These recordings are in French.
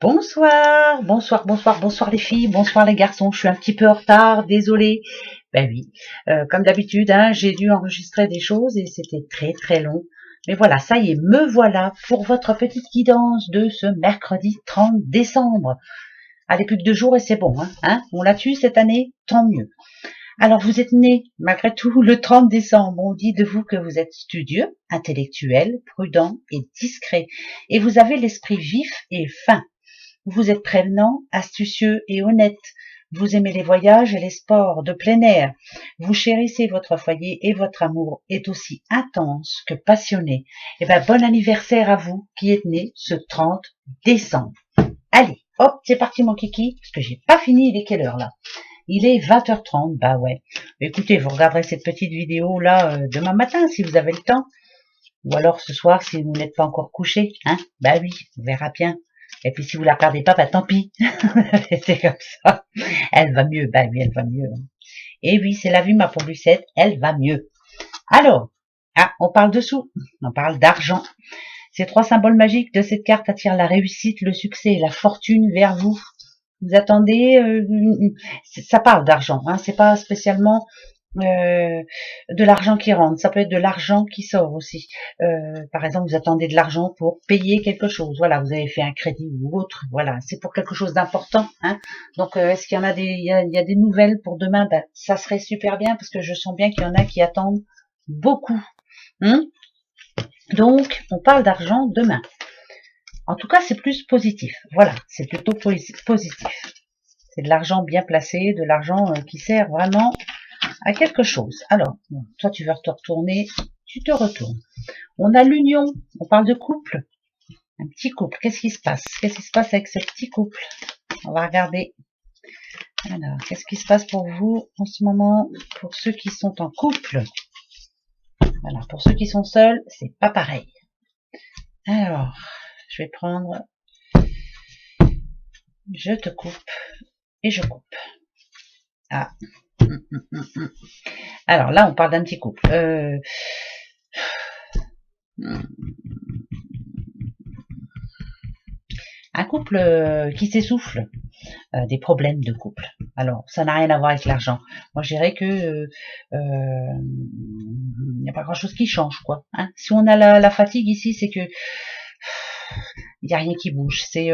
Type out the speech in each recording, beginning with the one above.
Bonsoir, bonsoir, bonsoir, bonsoir les filles, bonsoir les garçons. Je suis un petit peu en retard, désolée. Ben oui, comme d'habitude, hein, j'ai dû enregistrer des choses et c'était très très long. Mais voilà, ça y est, me voilà pour votre petite guidance de ce mercredi 30 décembre. Allez, plus que 2 jours et c'est bon, hein. On l'a tué cette année, tant mieux. Alors, vous êtes né, malgré tout, le 30 décembre. On dit de vous que vous êtes studieux, intellectuel, prudent et discret. Et vous avez l'esprit vif et fin. Vous êtes prévenant, astucieux et honnête. Vous aimez les voyages et les sports de plein air. Vous chérissez votre foyer et votre amour est aussi intense que passionné. Eh ben, bon anniversaire à vous qui êtes né ce 30 décembre. Allez, hop, c'est parti mon kiki, parce que j'ai pas fini, il est quelle heure là? Il est 20h30, bah ouais. Écoutez, vous regarderez cette petite vidéo là demain matin si vous avez le temps. Ou alors ce soir si vous n'êtes pas encore couché, hein. Bah oui, on verra bien. Et puis si vous la regardez pas, bah tant pis. C'est comme ça. Elle va mieux, bah oui, elle va mieux. Et oui, c'est la vie, ma pauvre Lucette, elle va mieux. Alors, on parle de sous, on parle d'argent. Ces 3 symboles magiques de cette carte attirent la réussite, le succès et la fortune vers vous. Vous attendez, ça parle d'argent, hein, c'est pas spécialement de l'argent qui rentre, ça peut être de l'argent qui sort aussi. Par exemple, vous attendez de l'argent pour payer quelque chose. Voilà, vous avez fait un crédit ou autre. Voilà, c'est pour quelque chose d'important. Hein. Donc, est-ce qu'il y en a il y a des nouvelles pour demain? Ben, ça serait super bien parce que je sens bien qu'il y en a qui attendent beaucoup. Hein. Donc, on parle d'argent demain. En tout cas, c'est plus positif. Voilà, c'est plutôt positif. C'est de l'argent bien placé, de l'argent qui sert vraiment à quelque chose. Alors, toi, tu veux te retourner, tu te retournes. On a l'union, on parle de couple. Un petit couple, qu'est-ce qui se passe? Qu'est-ce qui se passe avec ce petit couple? On va regarder. Alors, qu'est-ce qui se passe pour vous en ce moment, pour ceux qui sont en couple? Voilà, pour ceux qui sont seuls, c'est pas pareil. Alors, je vais prendre, je te coupe et je coupe. Ah. Alors là, on parle d'un petit couple. Un couple qui s'essouffle, des problèmes de couple. Alors, ça n'a rien à voir avec l'argent. Moi, je dirais que il n'y a pas grand-chose qui change, quoi. Hein. Si on a la fatigue ici, c'est que il n'y a rien qui bouge. C'est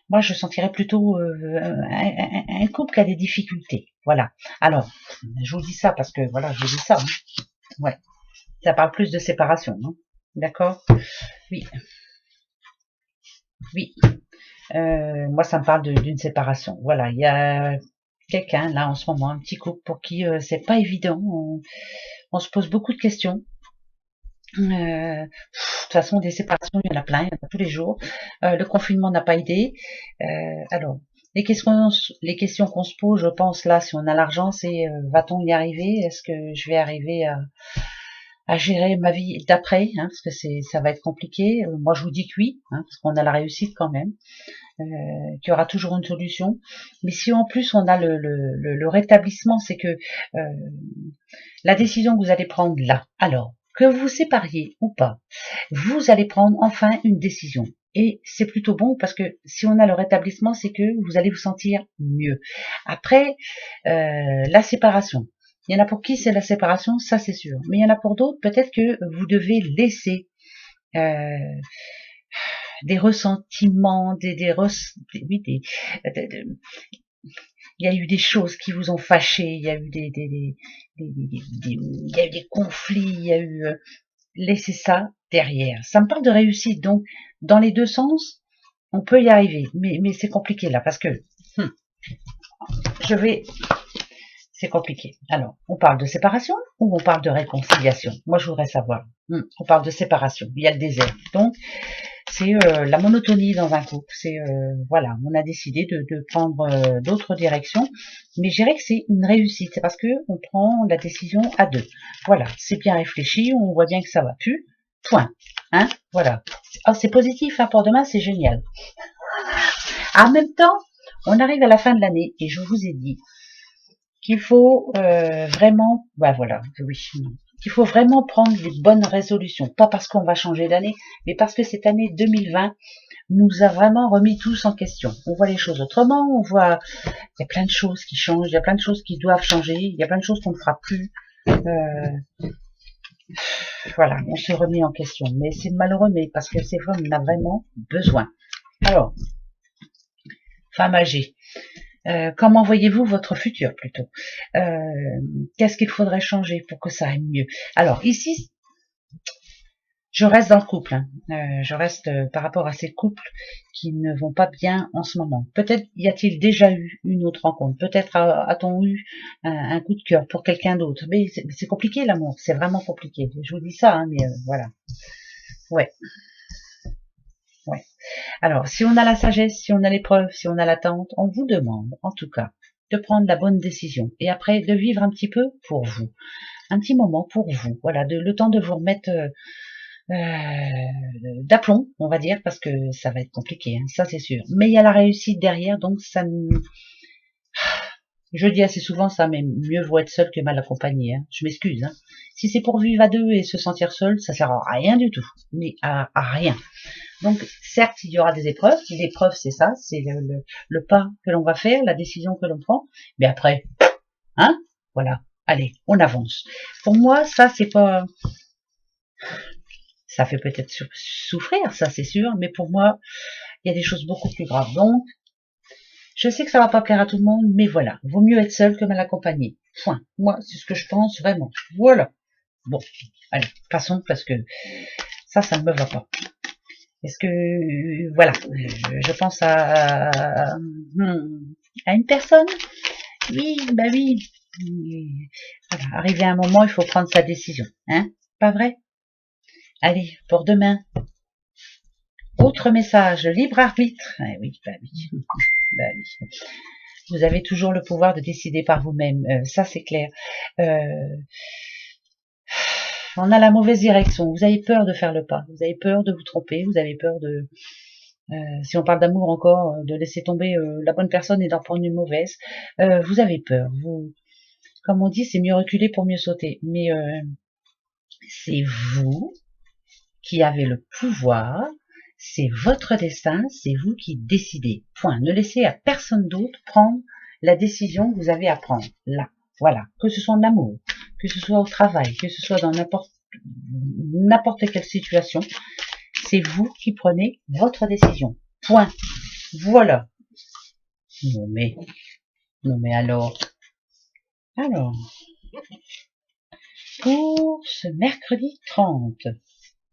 moi, je sentirais plutôt un couple qui a des difficultés. Voilà. Alors, je vous dis ça parce que voilà, je vous dis ça. Hein. Ouais. Ça parle plus de séparation, non? D'accord? Oui. Oui. Moi, ça me parle d'une séparation. Voilà, il y a quelqu'un là en ce moment, un petit couple pour qui c'est pas évident. On se pose beaucoup de questions. De toute façon, des séparations, il y en a plein, il y en a tous les jours. Le confinement n'a pas aidé. Alors, les questions qu'on se pose, je pense là, si on a l'argent, c'est va-t-on y arriver? Est-ce que je vais arriver à gérer ma vie d'après, hein, parce que ça va être compliqué. Moi, je vous dis que oui, hein, parce qu'on a la réussite quand même, qu'il y aura toujours une solution. Mais si en plus on a le rétablissement, c'est que la décision que vous allez prendre là, alors que vous vous sépariez ou pas, vous allez prendre enfin une décision. Et c'est plutôt bon parce que si on a le rétablissement, c'est que vous allez vous sentir mieux. Après, la séparation. Il y en a pour qui c'est la séparation, ça c'est sûr. Mais il y en a pour d'autres, peut-être que vous devez laisser des ressentiments, oui, il y a eu des choses qui vous ont fâché, il y a eu il y a eu des conflits, il y a eu laissez ça derrière. Ça me parle de réussite, donc dans les deux sens, on peut y arriver, mais c'est compliqué là parce que je vais c'est compliqué. Alors, on parle de séparation ou on parle de réconciliation? Moi, je voudrais savoir. On parle de séparation. Il y a le désert. Donc, c'est la monotonie dans un couple. C'est voilà, on a décidé de prendre d'autres directions, mais je dirais que c'est une réussite. C'est parce que on prend la décision à deux. Voilà, c'est bien réfléchi. On voit bien que ça va plus. Point. Hein? Voilà. Oh, c'est positif hein, pour demain, c'est génial. En même temps, on arrive à la fin de l'année et je vous ai dit qu'il faut vraiment, bah voilà, oui, qu'il faut vraiment prendre les bonnes résolutions. Pas parce qu'on va changer d'année, mais parce que cette année 2020 nous a vraiment remis tous en question. On voit les choses autrement, on voit, il y a plein de choses qui changent, il y a plein de choses qui doivent changer, il y a plein de choses qu'on ne fera plus. Voilà, on se remet en question. Mais c'est malheureux, mais parce que c'est vrai, on en a vraiment besoin. Alors, femme âgée. Comment voyez-vous votre futur plutôt? Qu'est-ce qu'il faudrait changer pour que ça aille mieux? Alors ici, je reste dans le couple. Hein. Je reste par rapport à ces couples qui ne vont pas bien en ce moment. Peut-être y a-t-il déjà eu une autre rencontre. Peut-être a-t-on eu un coup de cœur pour quelqu'un d'autre. Mais c'est compliqué l'amour. C'est vraiment compliqué. Je vous dis ça, hein, mais voilà. Ouais. Ouais. Alors, si on a la sagesse, si on a l'épreuve, si on a l'attente, on vous demande, en tout cas, de prendre la bonne décision. Et après, de vivre un petit peu pour vous. Un petit moment pour vous. Voilà, le temps de vous remettre d'aplomb, on va dire, parce que ça va être compliqué, hein, ça c'est sûr. Mais il y a la réussite derrière, donc ça je dis assez souvent ça, mais mieux vaut être seul que mal accompagné. Hein. Je m'excuse. Hein. Si c'est pour vivre à deux et se sentir seul, ça sert à rien du tout. Mais à rien. Donc, certes, il y aura des épreuves. L'épreuve, c'est ça, c'est le pas que l'on va faire, la décision que l'on prend. Mais après, hein, voilà, allez, on avance. Pour moi, ça, c'est pas... Ça fait peut-être souffrir, ça, c'est sûr. Mais pour moi, il y a des choses beaucoup plus graves. Donc, je sais que ça va pas plaire à tout le monde, mais voilà. Vaut mieux être seul que mal accompagné. Point. Moi, c'est ce que je pense, vraiment. Voilà. Bon, allez, passons, parce que ça ne me va pas. Est-ce que, voilà, je pense à une personne. Oui, bah oui. Voilà, arrivé à un moment, il faut prendre sa décision. Hein? Pas vrai? Allez, pour demain. Autre message, libre arbitre. Ah oui, bah oui. Bah oui. Vous avez toujours le pouvoir de décider par vous-même. Ça, c'est clair. On a la mauvaise direction. Vous avez peur de faire le pas. Vous avez peur de vous tromper. Vous avez peur de... si on parle d'amour encore, de laisser tomber la bonne personne et d'en prendre une mauvaise. Vous avez peur. Vous, comme on dit, c'est mieux reculer pour mieux sauter. Mais c'est vous qui avez le pouvoir. C'est votre destin. C'est vous qui décidez. Point. Ne laissez à personne d'autre prendre la décision que vous avez à prendre. Là. Voilà. Que ce soit en amour, que ce soit au travail, que ce soit dans n'importe quelle situation. C'est vous qui prenez votre décision. Point. Voilà. Non mais alors, pour ce mercredi 30.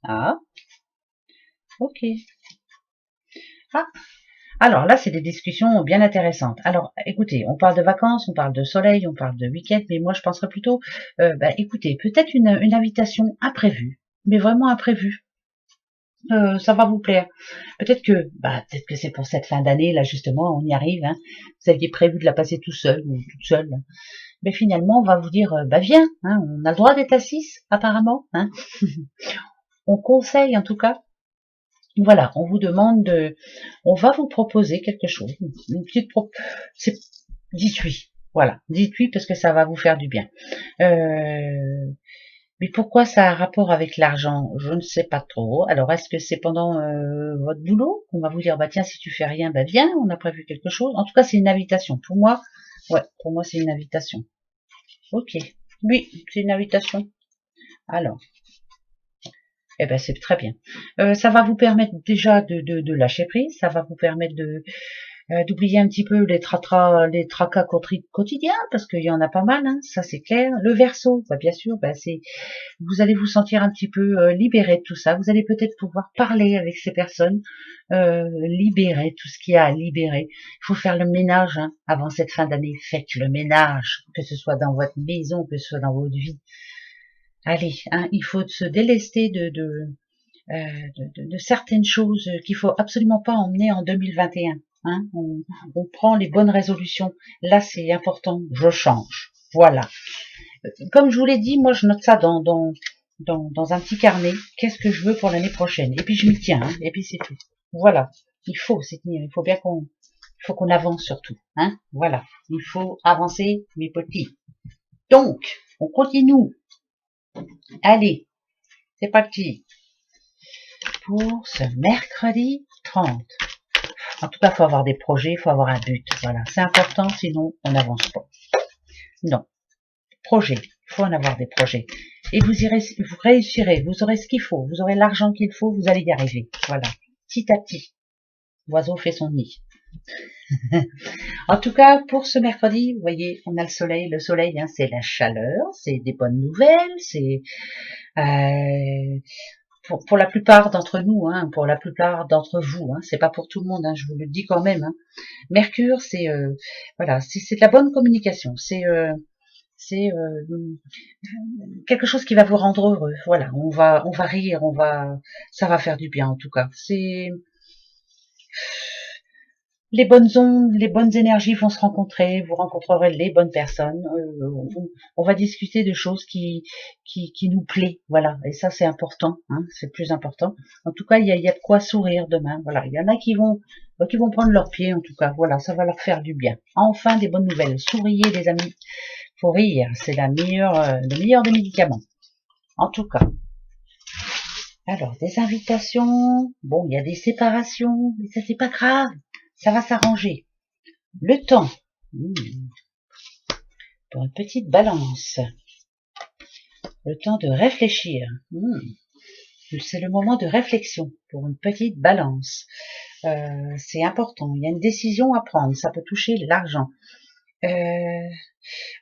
Ah, ok. Ah, alors là, c'est des discussions bien intéressantes. Alors, écoutez, on parle de vacances, on parle de soleil, on parle de week-end, mais moi, je penserais plutôt, écoutez, peut-être une invitation imprévue, mais vraiment imprévue. Ça va vous plaire. Peut-être que c'est pour cette fin d'année, là, justement, on y arrive, hein. Vous aviez prévu de la passer tout seul ou toute seule. Mais finalement, on va vous dire, viens, hein, on a le droit d'être à 6, apparemment, hein. On conseille, en tout cas. Voilà, on vous demande on va vous proposer quelque chose. Une petite dites oui. Voilà, dites oui parce que ça va vous faire du bien. Mais pourquoi ça a un rapport avec l'argent? Je ne sais pas trop. Alors, est-ce que c'est pendant votre boulot qu'on va vous dire, bah tiens, si tu fais rien, bah viens, on a prévu quelque chose. En tout cas, c'est une invitation. Pour moi, ouais, pour moi, c'est une invitation. Ok. Oui, c'est une invitation. Alors, eh ben, c'est très bien. Ça va vous permettre déjà de lâcher prise. Ça va vous permettre d'oublier un petit peu les tracas quotidiens, parce qu'il y en a pas mal, hein, ça c'est clair. Le Verseau, bah, bien sûr, bah, vous allez vous sentir un petit peu libéré de tout ça. Vous allez peut-être pouvoir parler avec ces personnes, libérer tout ce qu'il y a à libérer. Il faut faire le ménage, hein, avant cette fin d'année. Faites le ménage, que ce soit dans votre maison, que ce soit dans votre vie. Allez, hein, il faut se délester de certaines choses qu'il faut absolument pas emmener en 2021. Hein, on prend les bonnes résolutions. Là, c'est important. Je change. Voilà. Comme je vous l'ai dit, moi, je note ça dans un petit carnet. Qu'est-ce que je veux pour l'année prochaine? Et puis, je m'y tiens. Hein, et puis, c'est tout. Voilà. Il faut s'y tenir. Il faut bien qu'on avance surtout. Hein, voilà. Il faut avancer, mes petits. Donc, on continue. Allez, c'est parti pour ce mercredi 30. En tout cas, il faut avoir des projets, il faut avoir un but. Voilà, c'est important, sinon on n'avance pas. Non, projet, il faut en avoir des projets. Et vous réussirez, vous aurez ce qu'il faut, vous aurez l'argent qu'il faut, vous allez y arriver. Voilà, petit à petit. L'oiseau fait son nid. En tout cas, pour ce mercredi, vous voyez, on a le soleil. Le soleil, hein, c'est la chaleur, c'est des bonnes nouvelles, c'est pour la plupart d'entre nous, hein, pour la plupart d'entre vous, hein, c'est pas pour tout le monde, hein, je vous le dis quand même. Hein. Mercure, c'est voilà, c'est de la bonne communication, c'est quelque chose qui va vous rendre heureux. Voilà, on va rire, ça va faire du bien en tout cas. C'est les bonnes ondes, les bonnes énergies vont se rencontrer, vous rencontrerez les bonnes personnes, on va discuter de choses qui nous plaît, voilà, et ça c'est important, hein, c'est le plus important. En tout cas, il y a de quoi sourire demain, voilà, il y en a qui vont prendre leur pied, en tout cas, voilà, ça va leur faire du bien. Enfin, des bonnes nouvelles, souriez les amis, faut rire, c'est le meilleur des médicaments, en tout cas. Alors, des invitations, bon, il y a des séparations, mais ça c'est pas grave, ça va s'arranger. Le temps, pour une petite balance. Le temps de réfléchir. C'est le moment de réflexion pour une petite balance. C'est important, il y a une décision à prendre, ça peut toucher l'argent.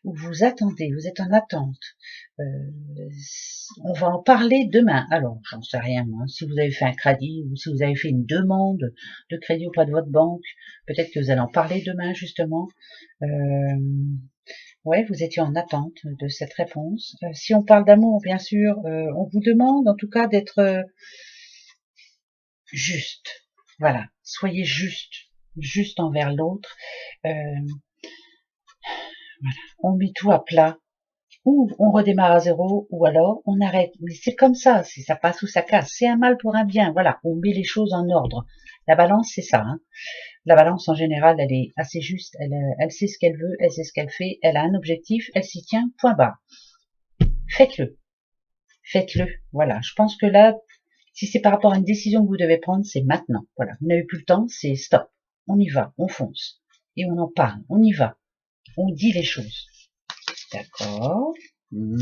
Vous attendez, vous êtes en attente. On va en parler demain. Alors, j'en sais rien, moi. Si vous avez fait un crédit ou si vous avez fait une demande de crédit auprès de votre banque, peut-être que vous allez en parler demain, justement. Ouais, vous étiez en attente de cette réponse. Si on parle d'amour, bien sûr, on vous demande en tout cas d'être juste. Voilà, soyez juste envers l'autre. Voilà, on met tout à plat. Ou on redémarre à zéro, ou alors on arrête. Mais c'est comme ça, si ça passe ou ça casse. C'est un mal pour un bien. Voilà, on met les choses en ordre. La balance, c'est ça. Hein. La balance, en général, elle est assez juste. Elle sait ce qu'elle veut, elle sait ce qu'elle fait. Elle a un objectif, elle s'y tient, point barre. Faites-le. Faites-le. Voilà. Je pense que là, si c'est par rapport à une décision que vous devez prendre, c'est maintenant. Voilà. Vous n'avez plus le temps, c'est stop. On y va, on fonce. Et on en parle. On y va. On dit les choses. D'accord. Ou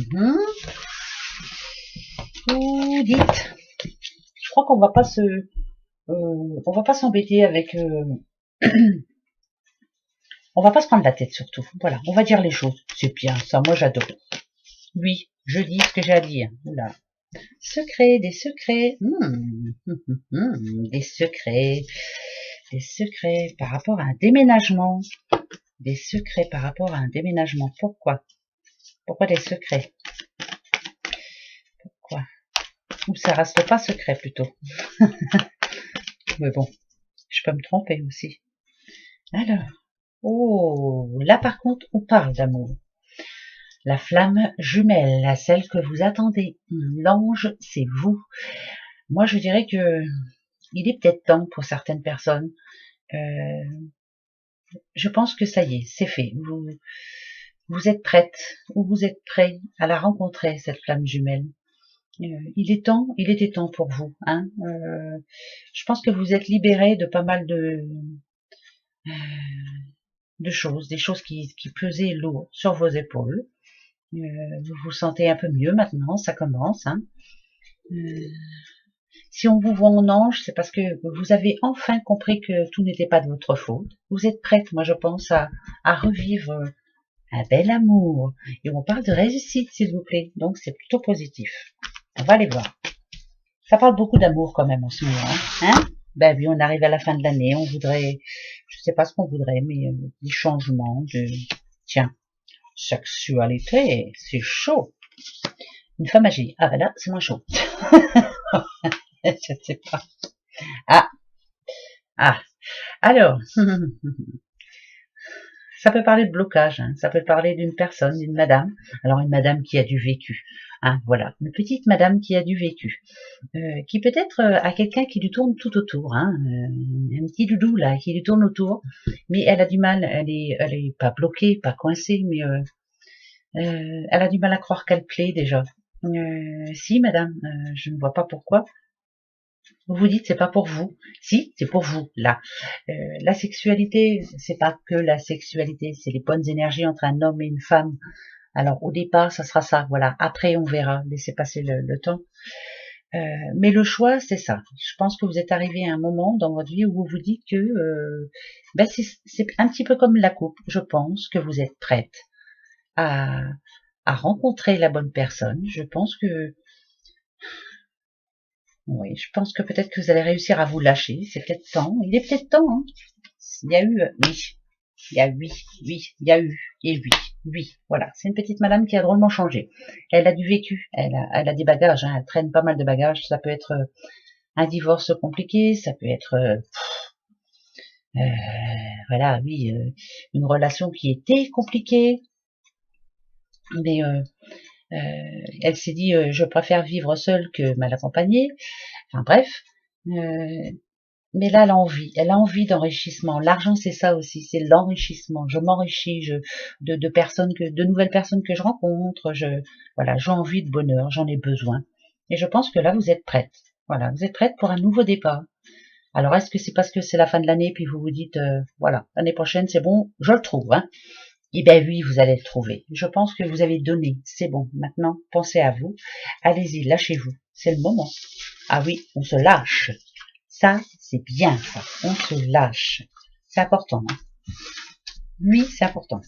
dites. Je crois qu'on va pas on va pas s'embêter avec, on va pas se prendre la tête surtout. Voilà, on va dire les choses. C'est bien, ça, moi j'adore. Oui, je dis ce que j'ai à dire. Oula. Secrets, des secrets. Des secrets. Des secrets par rapport à un déménagement. Des secrets par rapport à un déménagement. Pourquoi? Pourquoi des secrets? Pourquoi? Ou ça reste pas secret plutôt. Mais bon, je peux me tromper aussi. Alors, oh, là par contre, on parle d'amour. La flamme jumelle, celle que vous attendez. L'ange, c'est vous. Moi, je dirais que il est peut-être temps pour certaines personnes. Je pense que ça y est, c'est fait. Vous êtes prête ou vous êtes prêt à la rencontrer, cette flamme jumelle. Il était temps pour vous. Hein. Je pense que vous êtes libéré de pas mal de choses, des choses qui pesaient lourd sur vos épaules. Vous vous sentez un peu mieux maintenant, ça commence. Hein. Si on vous voit en ange, c'est parce que vous avez enfin compris que tout n'était pas de votre faute. Vous êtes prête, moi je pense, à revivre un bel amour. Et on parle de réussite, s'il vous plaît. Donc c'est plutôt positif. On va aller voir. Ça parle beaucoup d'amour quand même en ce moment. Hein? Ben oui, on arrive à la fin de l'année, on voudrait, je sais pas ce qu'on voudrait, mais des changements, tiens, sexualité, c'est chaud. Une femme âgée. Ah ben là, c'est moins chaud. Je sais pas. Ah. Alors, ça peut parler de blocage, hein. Ça peut parler d'une personne, d'une madame. Alors une madame qui a du vécu. Hein, voilà, une petite madame qui a du vécu. Qui peut-être a quelqu'un qui lui tourne tout autour. Hein, un petit doudou là qui lui tourne autour. Mais elle a du mal, elle est pas bloquée, pas coincée, mais elle a du mal à croire qu'elle plaît déjà. Si, madame, je ne vois pas pourquoi. Vous vous dites c'est pas pour vous. Si, c'est pour vous, là. La sexualité, c'est pas que la sexualité, c'est les bonnes énergies entre un homme et une femme. Alors au départ, ça sera ça, voilà. Après, on verra. Laissez passer le temps. Mais le choix, c'est ça. Je pense que vous êtes arrivé à un moment dans votre vie où vous vous dites que ben c'est un petit peu comme la coupe. Je pense que vous êtes prête à, à rencontrer la bonne personne. Je pense que oui, je pense que peut-être que vous allez réussir à vous lâcher. C'est peut-être temps. Il est peut-être temps. Hein. Il y a eu, oui, il y a il y a eu, et oui. Voilà. C'est une petite madame qui a drôlement changé. Elle a du vécu. Elle a des bagages. Hein. Elle traîne pas mal de bagages. Ça peut être un divorce compliqué. Ça peut être, voilà, oui, une relation qui était compliquée. Mais elle s'est dit, je préfère vivre seule que mal accompagnée. Enfin bref. Euh, Mais là, elle a envie d'enrichissement. L'argent, c'est ça aussi, c'est l'enrichissement. Je m'enrichis de personnes de nouvelles personnes que je rencontre. Voilà, j'ai envie de bonheur, j'en ai besoin. Et je pense que là, vous êtes prête. Voilà, vous êtes prête pour un nouveau départ. Alors, est-ce que c'est parce que c'est la fin de l'année, puis vous vous dites, voilà, l'année prochaine, c'est bon, je le trouve, hein? Eh bien oui, vous allez le trouver. Je pense que vous avez donné, c'est bon. Maintenant, pensez à vous. Allez-y, lâchez-vous. C'est le moment. Ah oui, on se lâche. Ça, c'est bien, ça. On se lâche. C'est important. Hein. Oui, c'est important.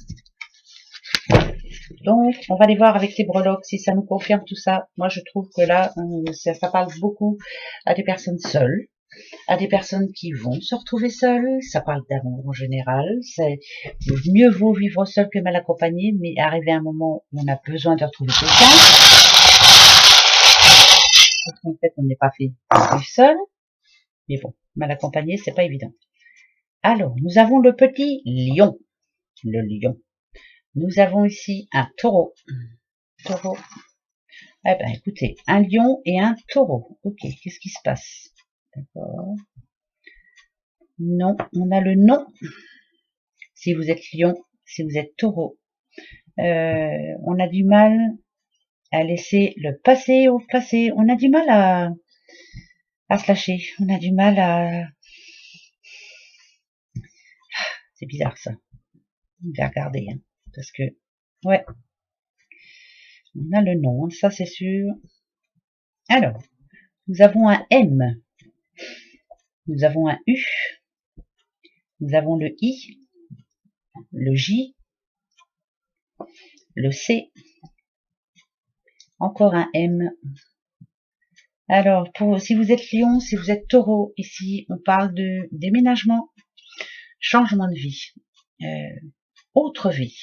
Donc, on va aller voir avec les breloques si ça nous confirme tout ça. Moi, je trouve que là, ça parle beaucoup à des personnes seules, à des personnes qui vont se retrouver seules. Ça parle d'amour en général. C'est mieux vaut vivre seul que mal accompagné, mais arriver à un moment où on a besoin de retrouver quelqu'un. Parce qu'en fait, on n'est pas fait pour vivre seul. Mais bon, mal accompagné, c'est pas évident. Alors, nous avons le petit lion. Le lion. Nous avons ici un taureau. Taureau. Eh ben, écoutez, un lion et un taureau. Ok, qu'est-ce qui se passe? D'accord. Non, on a le non. Si vous êtes lion, si vous êtes taureau, on a du mal à laisser le passé au passé. On a du mal à se lâcher. On a du mal à... C'est bizarre ça. On va regarder. Hein, parce que, ouais, on a le non, hein, ça c'est sûr. Alors, nous avons un M. Nous avons un U. Nous avons le I. Le J. Le C. Encore un M. Alors, si vous êtes lion, si vous êtes taureau, ici, on parle de déménagement, changement de vie, autre vie.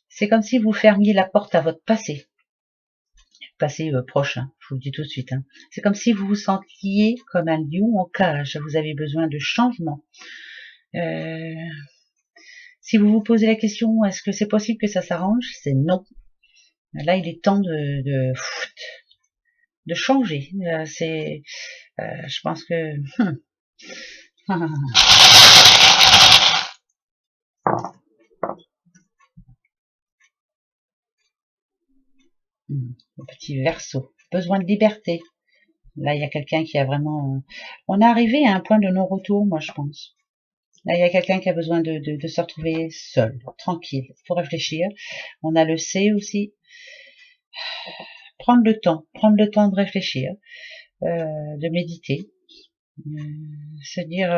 C'est comme si vous fermiez la porte à votre passé proche, hein, je vous le dis tout de suite. Hein. C'est comme si vous vous sentiez comme un lion en cage, vous avez besoin de changement. Si vous vous posez la question, est-ce que c'est possible que ça s'arrange? C'est non. Là, il est temps de changer. Je pense que... Le petit verso. Besoin de liberté. Là, il y a quelqu'un qui a vraiment... On est arrivé à un point de non-retour, moi, je pense. Là, il y a quelqu'un qui a besoin de se retrouver seul, tranquille, pour réfléchir. On a le C aussi. Prendre le temps de réfléchir, de méditer, se dire...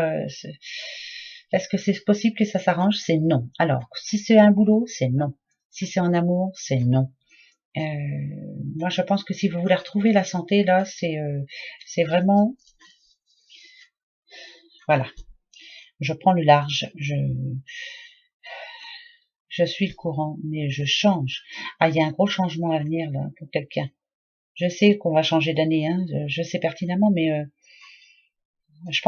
est-ce que c'est possible que ça s'arrange? C'est non. Alors, si c'est un boulot, c'est non. Si c'est en amour, c'est non. Moi, je pense que si vous voulez retrouver la santé, là, c'est vraiment... Voilà. Je prends le large. Je suis le courant, mais je change. Ah, il y a un gros changement à venir, là, pour quelqu'un. Je sais qu'on va changer d'année, hein. Je sais pertinemment, mais je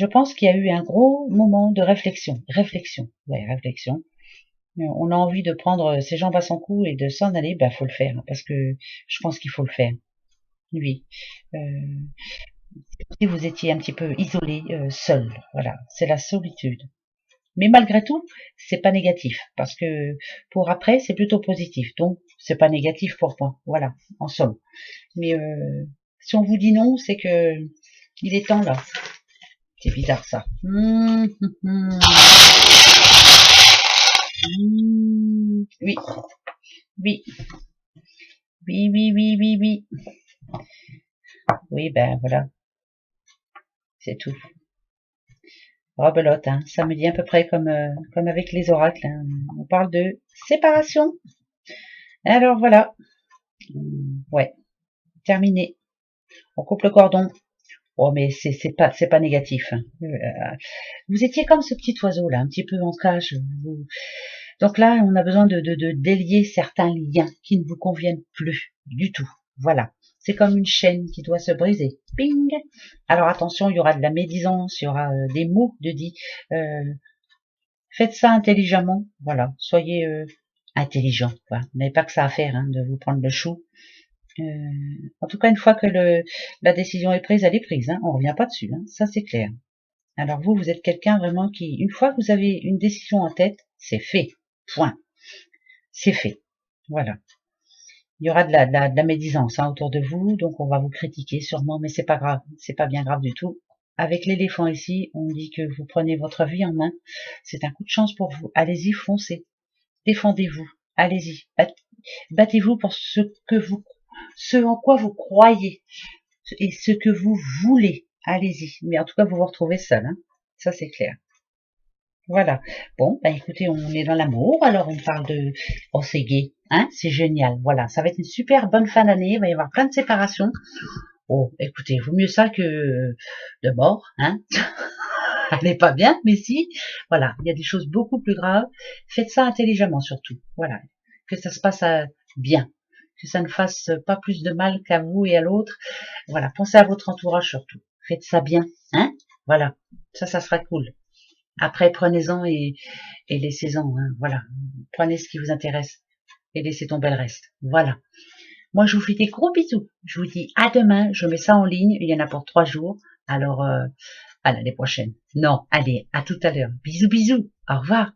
pense qu'il y a eu un gros moment de réflexion. Réflexion. Ouais, réflexion. On a envie de prendre ses jambes à son cou et de s'en aller, bah faut le faire, hein, parce que je pense qu'il faut le faire. Oui. Si vous étiez un petit peu isolé, seul, voilà, c'est la solitude. Mais malgré tout, c'est pas négatif, parce que pour après, c'est plutôt positif. Donc, c'est pas négatif pour moi. Voilà, en somme. Mais si on vous dit non, c'est que il est temps là. C'est bizarre ça. Oui, oui, oui, oui, oui, oui, oui. Oui, ben voilà, c'est tout. Rebelote, hein. Ça me dit à peu près comme avec les oracles. Hein. On parle de séparation. Alors voilà. Ouais, terminé. On coupe le cordon. Oh, mais c'est pas négatif. Hein. Vous étiez comme ce petit oiseau là, un petit peu en cage. Donc là, on a besoin de délier certains liens qui ne vous conviennent plus du tout. Voilà. C'est comme une chaîne qui doit se briser. Ping. Alors attention, il y aura de la médisance, il y aura des mots de dit. Faites ça intelligemment. Voilà. Soyez intelligent. Quoi. Vous n'avez pas que ça à faire hein, de vous prendre le chou. En tout cas, une fois que la décision est prise, elle est prise. Hein. On revient pas dessus. Hein. Ça, c'est clair. Alors vous êtes quelqu'un vraiment qui, une fois que vous avez une décision en tête, c'est fait. Point. C'est fait. Voilà. Il y aura de la médisance hein, autour de vous, donc on va vous critiquer sûrement, mais c'est pas grave. C'est pas bien grave du tout. Avec l'éléphant ici, on dit que vous prenez votre vie en main. C'est un coup de chance pour vous. Allez-y, foncez. Défendez-vous. Allez-y. Battez-vous pour ce en quoi vous croyez et ce que vous voulez. Allez-y. Mais en tout cas, vous vous retrouvez seul. Hein. Ça, c'est clair. Voilà. Bon, bah écoutez, on est dans l'amour, alors on parle de... Oh, c'est gay, hein, c'est génial. Voilà, ça va être une super bonne fin d'année, il va y avoir plein de séparations. Oh, écoutez, vaut mieux ça que de mort, hein. Elle n'est pas bien, mais si. Voilà, il y a des choses beaucoup plus graves. Faites ça intelligemment surtout. Voilà, que ça se passe bien, que ça ne fasse pas plus de mal qu'à vous et à l'autre. Voilà, pensez à votre entourage surtout. Faites ça bien, hein. Voilà, ça sera cool. Après, prenez-en et laissez-en. Hein, voilà, prenez ce qui vous intéresse et laissez tomber le reste. Voilà. Moi, je vous fais des gros bisous. Je vous dis à demain. Je mets ça en ligne. Il y en a pour 3 jours. Alors, à l'année prochaine. Non, allez, à tout à l'heure. Bisous, bisous. Au revoir.